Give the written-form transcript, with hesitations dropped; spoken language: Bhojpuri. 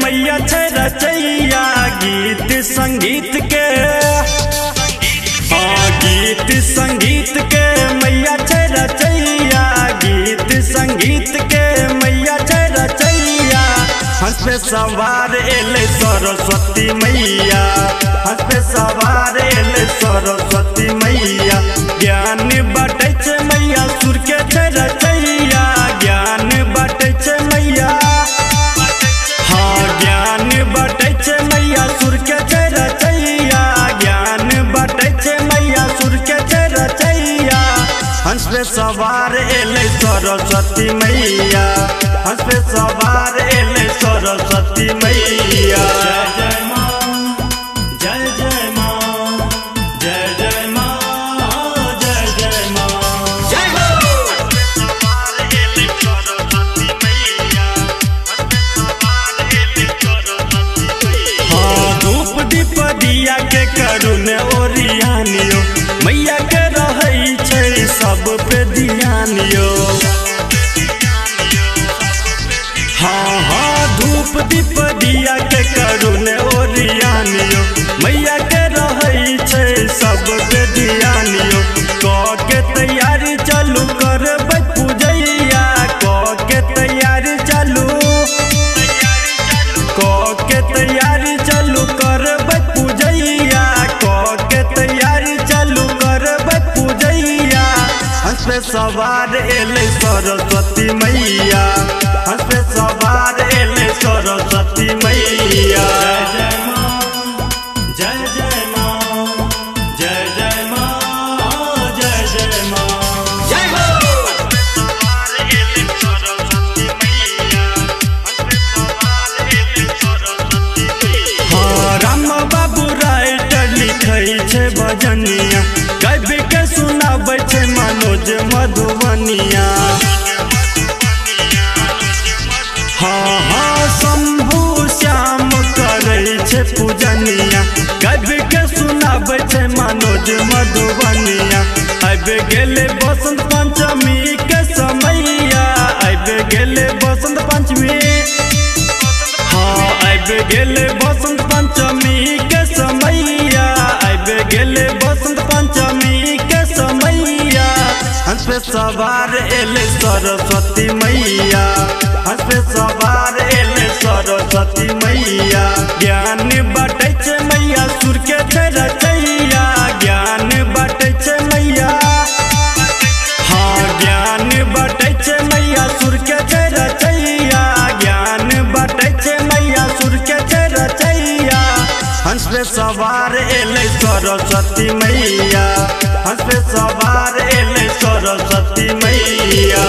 मैया छै रचैया गीत संगीत के गीत संगीत के मैया छै रचैया गीत संगीत के मैया छै रचैया हंस पे सवार एले सरस्वती मैया हंस पे सवार एले सरस्वती मैया ज्ञान बाटे छै मैया सुर के छै रचैया ज्ञान बाटे छै मैया ज्ञान बाटे छै मैया सुर के छै रचैया ज्ञान बाटे छै मैया सुर के छै रचैया हंस पे सवार एले सरस्वती मैया हंस पे सवार एले सरस्वती मैया जय मां जय जय मां जय जय मां जय जय मां जय हो सवार एले सरस्वती मैया हंस पे सवार एले सरस्वती मैया धूप दीप दिया के करुण ओरियानियो मैया के रहै छै सब पे ध्यानियो धूप दीप दिया के करुण ओरियानियो मैया के रहै छै सब पे ध्यानियो क के तैयारी चालू करबै पूजैया क के तैयारी चालू क के तैयारी चालू करबै पूजैया क के तैयारी चालू करबै पूजैया हंस पे सवार एले सरस्वती मैया हंस पे सवार एले सरस्वती मैया जय मां जय जय मां जय जय मां जय जय मां जय हो सवार एले सरस्वती मैया हंस पे सवार एले सरस्वती मैया राम बाबू राइटर लिखै छै भजनिया कवि के सुनाबै छै मनोज मधुबनिया शंभू श्याम करै छै पूजनिया कवि के सुनाबै छै मनोज मधुबनिया अब गेले बसंत पंचमी के समैया अब गेले बसंत पंचमी अब गेले बसंत पंचमी के समैया अब गेले बसंत पंचमी के समैया हंस पे सवार एले सरस्वती मैया हंस पे सवार एले सरस्वती मैया ज्ञान बाटे छै मैया सुर के छै रचैया ज्ञान बाटे छै मैया ज्ञान बाटे छै मैया सुर के छै रचैया ज्ञान बाटे छै मैया सुर के छै रचैया हंस पे सवार एले सरस्वती मैया हंस पे सवार एले सरस्वती मैया।